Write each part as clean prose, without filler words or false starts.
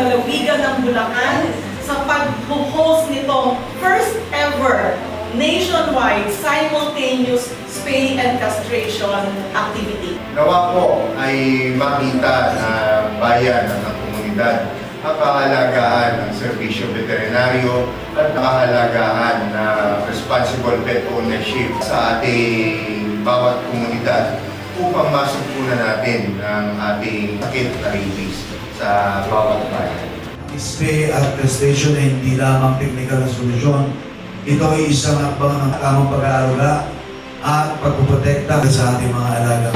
lalawigan ng Bulacan sa pag-host nitong first ever nationwide simultaneous spay and castration activity. Nawa po ay makita na bayan ng komunidad ang kahalagahan ng serbisyo veterinaryo at kahalagahan na responsible pet ownership sa ating bawat komunidad upang masumpunan natin ang ating sakit na rabies sa bawat bayan. Spay at castration ay hindi lamang technical na solusyon. Ito ay isang hakbang ng tamang pag-aaruga at pagpuprotekta sa ating mga alaga,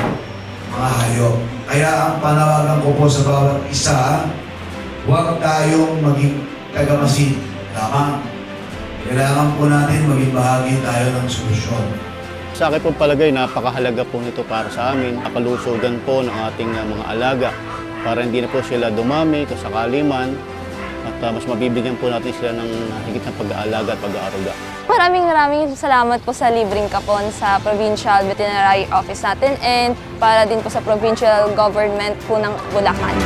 mga hayop. Kaya ang panawagan ko po sa bawat isa, huwag tayong maging tagamasid lamang. Kailangan po natin maging bahagi tayo ng solusyon. Sa akin po palagay, napakahalaga po nito para sa amin. Nakalusugan po ng ating mga alaga para hindi na po sila dumami kung sakali man at mas mabibigyan po natin sila ng higit na pag-aalaga at pag-aaruga. Maraming salamat po sa libreng kapon sa Provincial Veterinary Office natin and para din po sa Provincial Government po ng Bulacan.